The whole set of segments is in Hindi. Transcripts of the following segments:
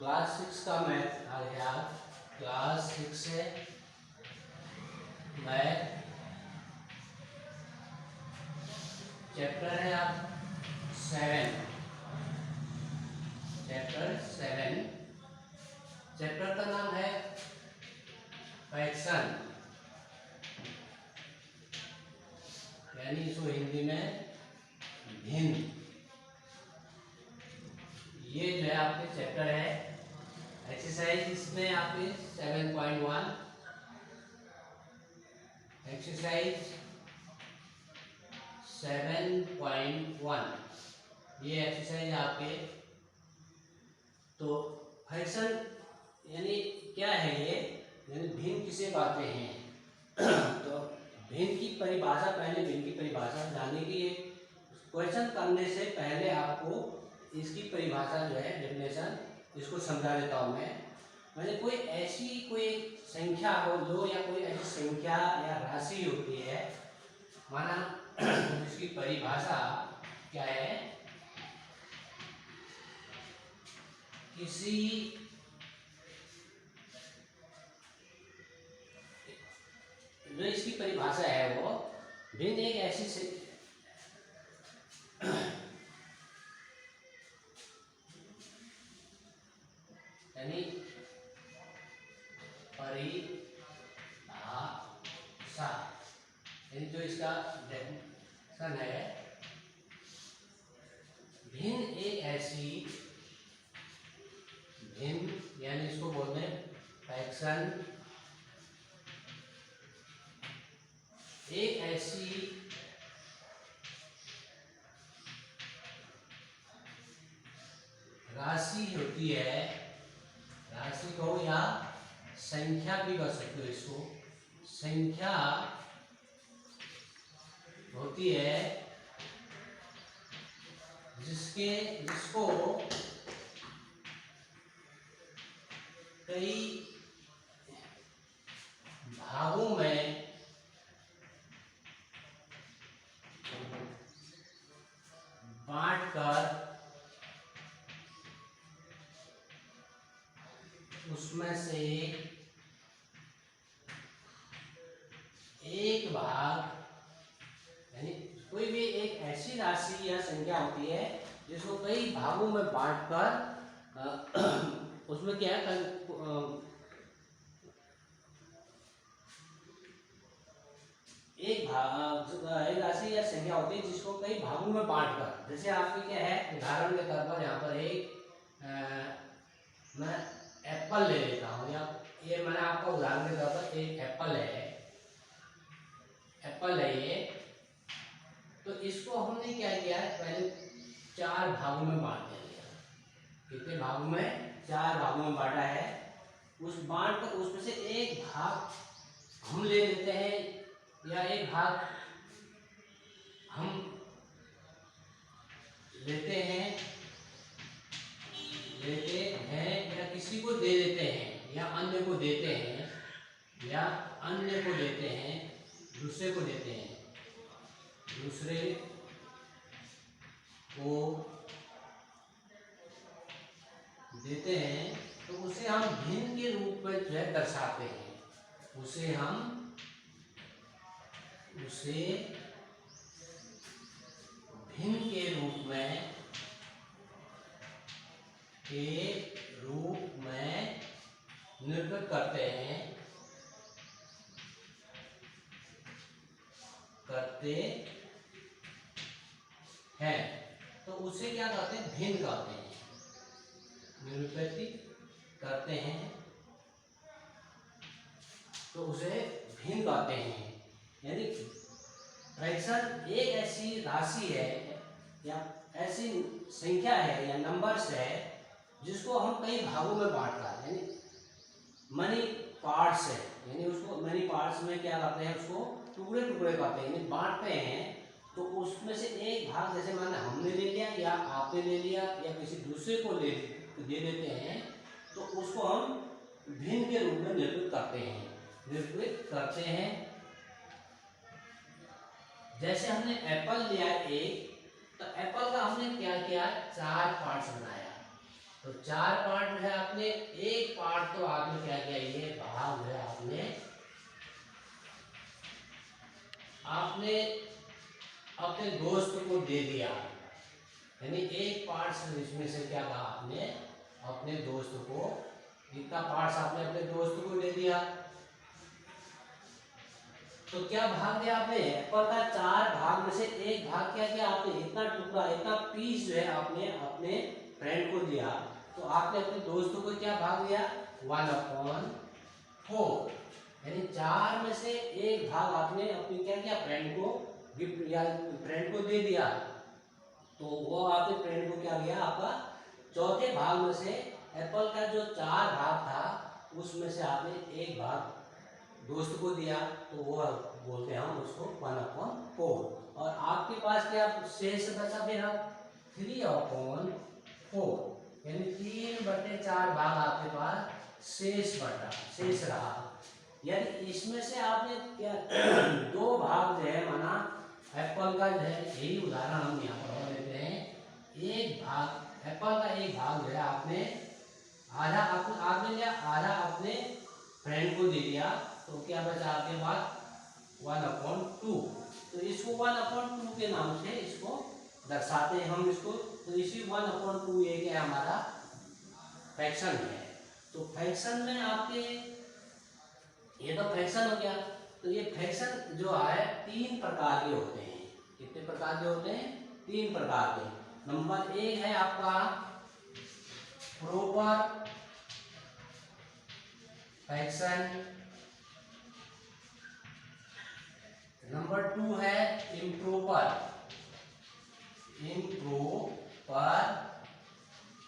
क्लास 6 का मैथ आ गया। क्लास 6 से मैथ चैप्टर है आप 7। चैप्टर 7, चैप्टर का नाम है फ्रैक्शन, यानी इसको हिंदी में भिन्न। ये जो है आपके चैप्टर है एक्सरसाइज, इसमें आपके 7.1 एक्सरसाइज 7.1 ये एक्सरसाइज आपके। तो फ्रैक्शन यानी क्या है ये, यानी भिन्न किसे कहते हैं। तो भिन्न की परिभाषा, पहले भिन्न की परिभाषा जानने की, क्वेश्चन करने से पहले आपको इसकी परिभाषा जो है डेफिनेशन इसको समझा देता हूँ मैं। मैंने कोई ऐसी कोई संख्या हो जो, या कोई ऐसी संख्या या राशि होती है, माना इसकी परिभाषा क्या है, किसी जो इसकी परिभाषा है वो भिन्न एक ऐसी यानी परिभाषा, यानी जो इसका डेफिनेशन है, भिन्न एक ऐसी, भिन्न यानी इसको बोलते हैं फ्रैक्शन, एक ऐसी राशि होती है, राशि कहो या संख्या भी कह सकते हो इसको, संख्या होती है जिसको कई भागों में बांटकर उसमें से एक भाग, यानी कोई भी एक ऐसी राशि या संख्या होती है जिसको कई भागों में बांटकर उसमें क्या है, एक राशि या संख्या होती है जिसको कई भागों में बांटकर, जैसे आपके क्या है, उदाहरण के तौर पर यहाँ पर एक मैं एप्पल ले लेता हूँ, या ये मैंने आपका उदाहरण के तौर पर एक एप्पल है ये। तो इसको हमने क्या किया है, पहले 4 भागों में बांट दिया। कितने भागों में? 4 भागों में बांटा है। उस बांट कर उसमें से एक भाग हम ले लेते हैं, या एक भाग हम लेते हैं या किसी को दे देते हैं, या अन्य को देते हैं, दूसरे को देते हैं, दूसरे को देते हैं, तो उसे हम भिन्न के रूप में जो है दर्शाते हैं। उसे भिन्न के रूप में निरूपित करते हैं। तो उसे क्या कहते हैं? भिन्न कहते हैं, निरूपित करते हैं, तो उसे भिन्न कहते हैं। यानी फ्रैक्शन एक ऐसी राशि है या ऐसी संख्या है या नंबर्स है जिसको हम कई भागों में बांटता है, यानी मनी पार्ट्स है, यानी उसको मनी पार्ट्स में क्या करते हैं, उसको टुकड़े टुकड़े करते हैं, यानी बांटते हैं। तो उसमें से एक भाग, जैसे माना हमने ले लिया या आपने ले लिया या किसी दूसरे को दे देते हैं, तो उसको हम भिन्न के रूप में निरूपित करते हैं। जैसे हमने एप्पल लिया एक, तो एप्पल का हमने क्या किया, 4 पार्ट्स बनाया। तो 4 पार्ट जो है आपने, एक पार्ट तो आपने क्या किया, ये भाग जो है आपने अपने दोस्त को दे दिया, यानी एक पार्ट इसमें से क्या कहा आपने, अपने दोस्त को, इतना पार्ट्स आपने अपने दोस्त को दे दिया। तो क्या भाग दिया आपने, एप्पल का 4 भाग में से एक भाग क्या किया आपने, इतना टुकड़ा, इतना पीस जो है आपने अपने फ्रेंड को दिया। तो आपने अपने दोस्त को क्या भाग दिया, 1/4, यानी 4 में से एक भाग आपने अपने क्या किया, फ्रेंड को गिफ्ट या फ्रेंड को दे दिया। तो वो आपने फ्रेंड को क्या दिया, आपका चौथे भाग में से एप्पल का जो 4 भाग था उसमें से आपने एक भाग दोस्त को दिया, तो वो बोलते हैं हम उसको 1/4। और आपके पास क्या शेष बचा फिर अब 3/4, यानी 3/4 भाग आपके पास शेष रहा। यानी इसमें से आपने क्या 2 भाग जो है माना एप्पल का जो है, यही उदाहरण हम यहाँ पर लेते हैं। एक भाग एप्पल का एक भाग जो है आपने आधा आपने लिया, आधा अपने फ्रेंड को दे दिया, तो क्या बचा आपके पास 1/2। तो इसको 1/2 के नाम से इसको दर्शाते हैं हम इसको। तो इसी 1/2 ये क्या हमारा फ्रैक्शन है। तो फ्रैक्शन में आपके, ये तो फ्रैक्शन हो गया। तो ये फ्रैक्शन जो है 3 प्रकार के होते हैं। कितने प्रकार के होते हैं, 3 प्रकार के। नंबर 1 है आपका प्रॉपर फ्रैक्शन, नंबर 2 है इम्प्रॉपर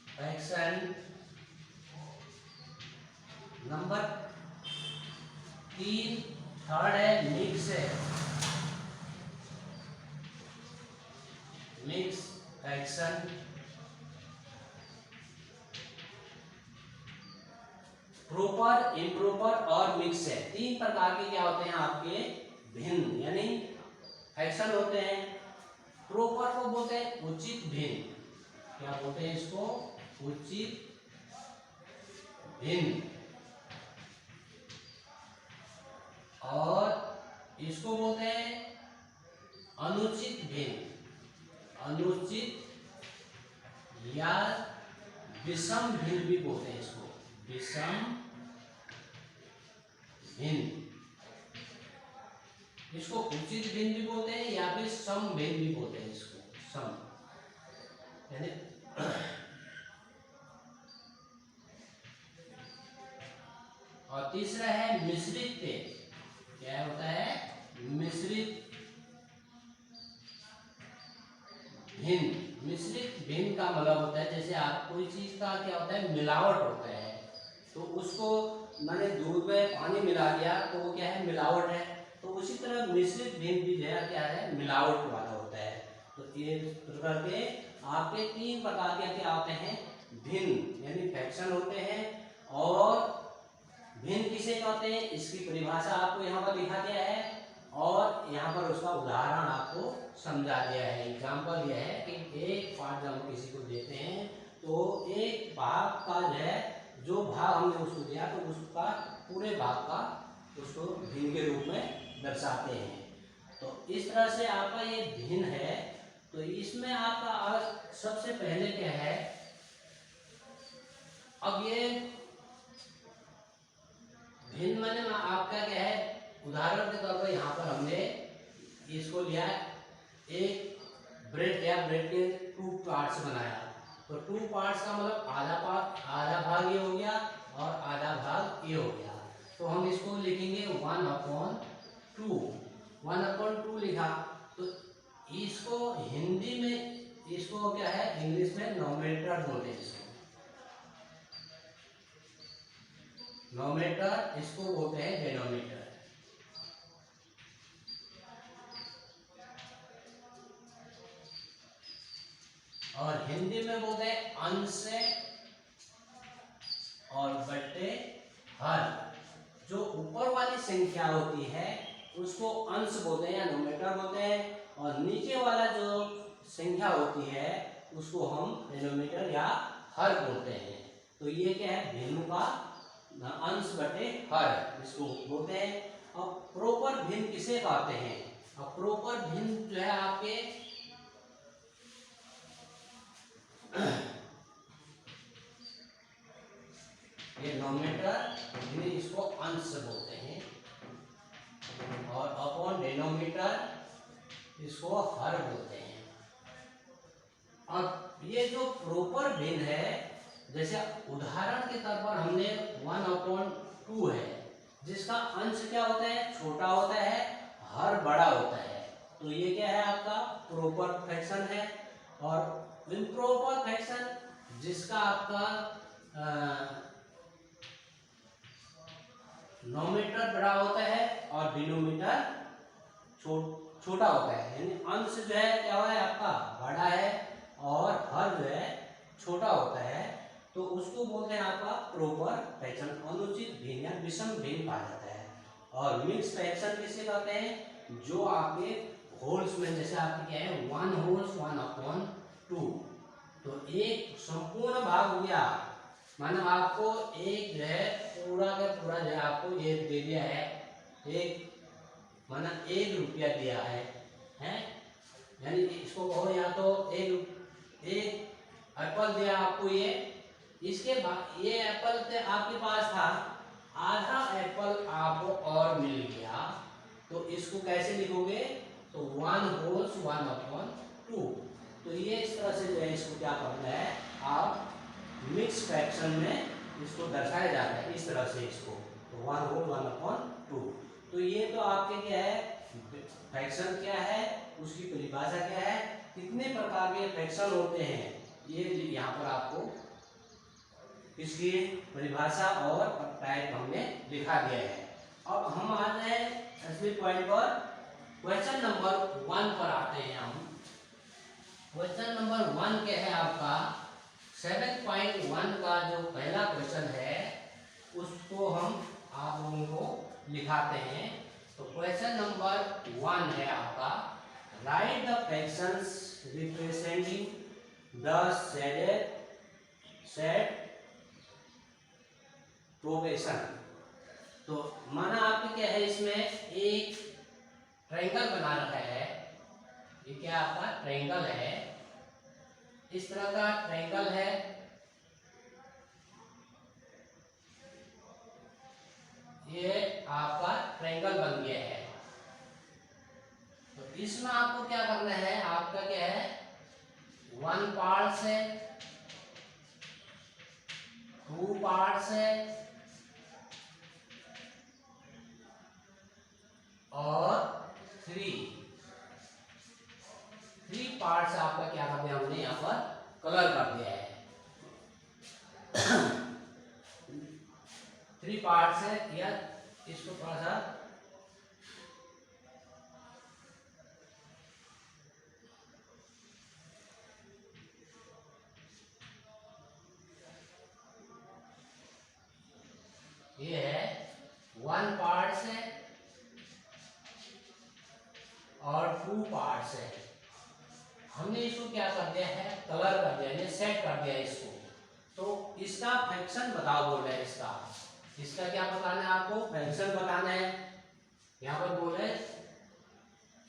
फ्रैक्शन, नंबर 3 थर्ड है मिक्स फ्रैक्शन। प्रॉपर, इम्प्रॉपर और मिक्स है, 3 प्रकार के क्या होते हैं आपके भिन्न, यानी फ्रैक्शन होते हैं। प्रॉपर को बोलते हैं उचित भिन्न, क्या बोलते हैं इसको, उचित भिन्न। और इसको बोलते हैं अनुचित भिन्न, अनुचित या विषम भिन्न भी बोलते हैं इसको, विषम भिन्न। इसको उचित भिन्न भी बोलते हैं या फिर सम भिन्न भी बोलते हैं इसको, सम यानी। और तीसरा है मिश्रित भिन्न, क्या होता है, मिश्रित भिन्न। मिश्रित भिन्न का मतलब होता है, जैसे आप कोई चीज का क्या होता है, मिलावट होता है, तो उसको मैंने दूध में पानी मिला दिया तो वो क्या है, मिलावट है। तो उसी तरह मिश्रित भिन्न भी जो है क्या है, मिलावट वाला होता है। तो ये प्रकार के आपके 3 प्रकार के क्या होते हैं, भिन्न, यानी फ्रैक्शन होते हैं। और भिन्न किसे कहते हैं, इसकी परिभाषा आपको यहाँ पर लिखा गया है और यहाँ पर उसका उदाहरण आपको समझा दिया है। एग्जाम्पल यह है कि एक पार्ट जब हम किसी को देते हैं तो एक भाग का जो है, जो भाग हमने उसको दिया तो उसका पूरे भाग का उसको भिन्न के रूप में दर्शाते हैं। तो इस तरह से आपका ये भिन्न है। तो इसमें आपका सबसे पहले क्या है, अब ये भिन्न माने आपका क्या है, उदाहरण के तौर पर यहाँ पर हमने इसको लिया, एक ब्रेड या ब्रेड के 2 पार्ट्स बनाया। तो 2 पार्ट्स का मतलब आधा भाग ये हो गया और आधा भाग ये हो गया। तो हम इसको लिखेंगे 1/2 लिखा। तो इसको हिंदी में इसको क्या है, इंग्लिश में नोमेटर बोलते हैं इसको, नोमेटर, इसको बोलते हैं डेनोमीटर। और हिंदी में बोलते हैं अंश और बट्टे हर। जो ऊपर वाली संख्या होती है उसको अंश बोलते हैं या नोमेटर बोलते हैं, और नीचे वाला जो संख्या होती है उसको हम डेनोमीटर या हर बोलते हैं। तो ये क्या है, भिन्न का अंश बटे हर इसको बोलते हैं। अब प्रॉपर भिन्न किसे कहते हैं? अब प्रॉपर भिन्न जो है आपके ये नोमीटर, इसको अंश बोलते हैं, और अपॉन डिनोमीटर इसको हर बोलते हैं। अब ये जो प्रॉपर भिन्न है, जैसे उदाहरण के तौर पर हमने 1/2 है, जिसका अंश क्या होता है, छोटा होता है, हर बड़ा होता है। तो ये क्या है, आपका प्रॉपर फ्रैक्शन है। और इम्प्रॉपर फ्रैक्शन जिसका आपका नोमीटर बड़ा होता है और डिनोमीटर छोटा होता है, यानी अंश जो है क्या हुआ है आपका बड़ा है और हर जो है छोटा होता है, तो उसको बोलते हैं आपका प्रॉपर फ्रैक्शन। अनुचित भिन्न या विषम भिन्न कहा जाता है। और मिक्स फ्रैक्शन किसे कहते हैं, जो आपके होल्स में, जैसे आपके क्या है 1 होल्स 1/2, तो एक संपूर्ण भाग हो गया, मानो आपको एक जो है पूरा का पूरा जो है आपको एक दे दिया है, एक माना 1 रुपया दिया है, हैं, यानी इसको कहो या तो एक एप्पल दिया आपको, ये इसके बाद ये एप्पल आपके पास था, आधा एप्पल आपको और मिल गया, तो इसको कैसे लिखोगे, तो 1 होल्स 1/2। तो ये इस तरह से जो है इसको क्या करना है, आप मिक्स फ्रैक्शन में इसको दर्शाया जाता है इस तरह से इसको, तो 1 होल 1/2। तो ये तो आपके क्या है, फ्रैक्शन क्या है, उसकी परिभाषा क्या है, कितने प्रकार के फ्रैक्शन होते हैं, ये यहाँ पर आपको इसकी परिभाषा और टाइप हमने लिखा दिया है। अब हम आ जाए असली पॉइंट पर, क्वेश्चन नंबर 1 पर आते हैं हम। क्वेश्चन नंबर 1 क्या है आपका 7.1 का जो पहला क्वेश्चन है, उसको हम आप लोगों को लिखाते हैं। तो क्वेश्चन नंबर 1 है आपका, right the fractions representing the set progression. तो माना आपके क्या है, इसमें एक ट्रायंगल बना रखा है, ये क्या आपका ट्रायंगल है, इस तरह का ट्रायंगल है, ये आपका ट्रायंगल बन गया है। तो इसमें आपको क्या करना है, आपका क्या है 1 पार्ट्स है, 2 पार्ट्स है और 3 पार्ट्स आपका क्या कर दिया हमने यहाँ पर कलर कर दिया है। 3 पार्ट्स है, या इसको थोड़ा सा ये है 1 पार्ट्स है और 2 पार्ट्स है। हमने इसको क्या कर दिया है, कलर कर दिया है, सेट कर दिया है इसको। तो इसका फ्रैक्शन बताओ बोल रहे हैं, इसका क्या बताना है आपको, फ्रैक्शन बताना है। यहाँ पर बोले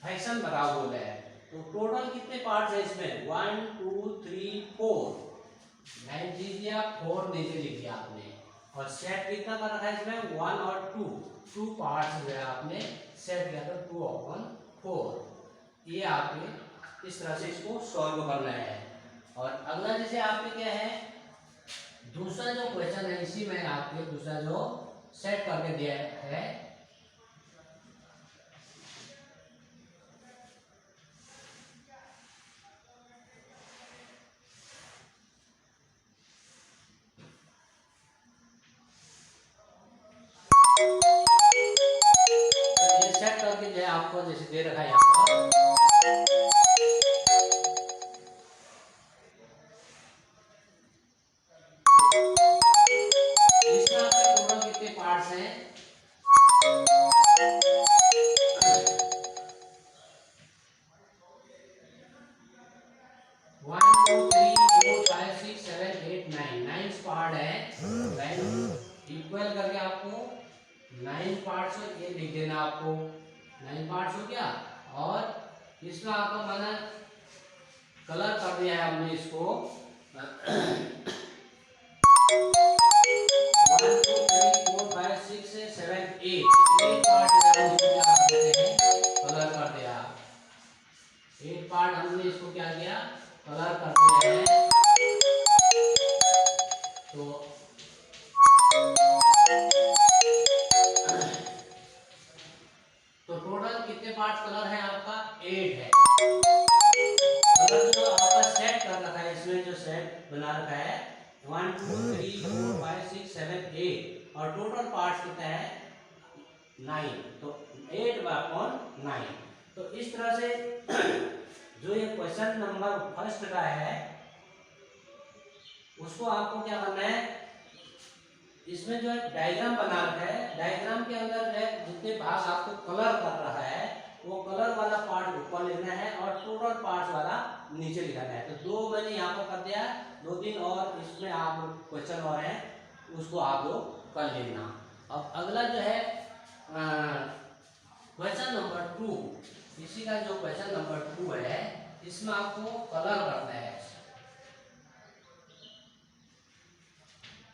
फ्रैक्शन बताओ बोल रहे हैं। तो टोटल कितने पार्ट्स है इसमें, 1 2 3 4, 9 दीजिए आप, 4 नीचे लिख दिया आपने, और सेट कितना कर रखा है इसमें 1 और 2 पार्ट्स जो है आपने सेट किया था 2/4। ये आपने इस तरह से इसको सॉल्व करना है। और अगला जैसे आपके क्या है, दूसरा जो क्वेश्चन है, इसी में आपके दूसरा जो सेट करके दिया है, ये सेट करके जो है आपको जैसे दे रखा है यहाँ पर, इसमें आपके टोटल कितने पार्ट्स हैं, 1 2 3 4 5 6 7 8 9 इक्वल करके आपको 9 पार्ट्स ये लिख देना, आपको 9 पार्ट्स हो गया। और इसमें आपका माना कलर कर दिया है हमने इसको 1 2 3 4 5 6 7 8 पार्ट कलर कर दिया। 8 पार्ट हमने इसको क्या किया, कलर कर दिया है। तो टोटल कितने पार्ट कलर है आपका, 8 है। कलर जो आपका सेट कर रखा है, इसमें जो सेट बना रखा है 1 2 3 4 5 6 7 8 और टोटल पार्ट्स कितना है 9। तो 8/9। तो इस तरह से जो ये क्वेश्चन नंबर फर्स्ट का है उसको आपको क्या करना है, इसमें जो है डायग्राम बना रखा है, डायग्राम के अंदर जो है जितने भाग आपको कलर कर रहा है वो कलर वाला पार्ट ऊपर लिखना है और टोटल पार्ट वाला नीचे लिखना है। तो 2 मैंने यहाँ पर कर दिया, 2-3 और इसमें आप क्वेश्चन और है उसको आप लोग कर लेना। अब अगला जो है क्वेश्चन नंबर 2, इसी का जो क्वेश्चन नंबर 2 है इसमें आपको कलर करना है,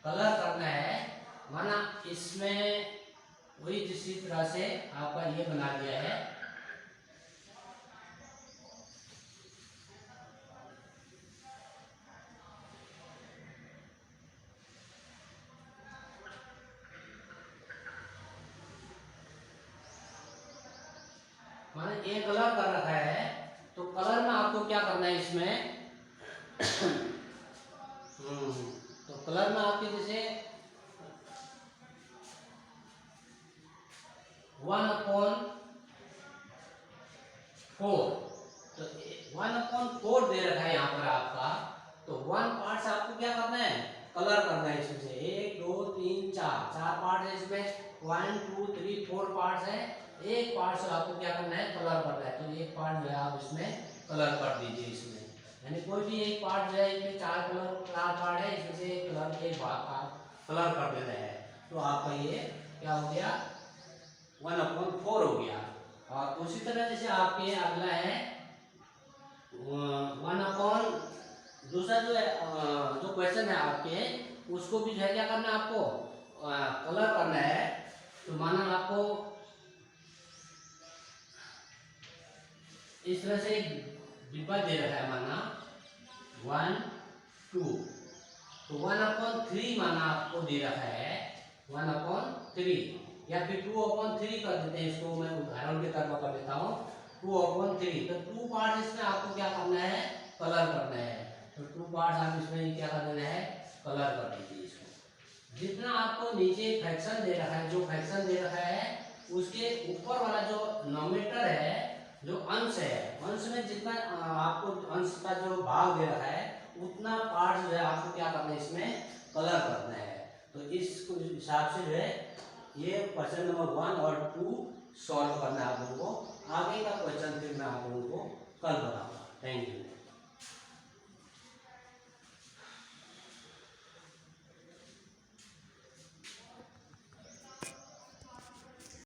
कलर करना है। माना इसमें वही जिसी तरह से आपका ये बना दिया है, माना ये कलर कर रखा है। तो कलर में आपको क्या करना है इसमें तो कलर में आपके जैसे 1/4, तो 1/4 दे रखा है यहाँ पर आपका। तो 1 पार्ट आपको क्या करना है, कलर करना है इसमें से 1 2 3 4 पार्ट है इसमें 1 2 3 4 पार्ट्स है। एक पार्ट से आपको क्या करना है, कलर करना है। तो एक पार्ट जो है आप इसमें कलर कर दीजिए इसमें, यानी कोई भी एक पार्ट जो है इसमें 4 पार्ट है, इसमें से एक कलर एक भाग का कलर कर देना है। तो आपका ये क्या हो गया 1/4 हो गया। और उसी तरह जैसे आपके अगला है 1 दूसरा जो है जो क्वेश्चन है आपके उसको भी जो है क्या करना है आपको कलर करना है। तो माना आपको इस तरह से डिब्बा दे रखा है, माना 1 2, तो 1/3 माना आपको दे रखा है 1/3 या फिर 2/3 कर देते हैं इसको, मैं उदाहरण के तौर पर कर देता हूँ 2/3। तो 2 पार्ट इसमें आपको क्या करना है, कलर करना है। तो 2 पार्ट आप इसमें क्या कर देना है, कलर कर दीजिए इसको। जितना आपको नीचे फ्रैक्शन दे रखा है, जो फ्रैक्शन दे रखा है उसके ऊपर वाला जो नोमीटर है, जो अंश है, अंश में जितना आपको अंश का जो भाग दे रखा है उतना पार्ट जो है आपको क्या करना है इसमें कलर करना है। तो इस हिसाब से जो है ये क्वेश्चन नंबर 1 और 2 सॉल्व करना है आप लोगों को। आगे का क्वेश्चन फिर मैं आप लोगों को कल बताऊंगा। Thank you.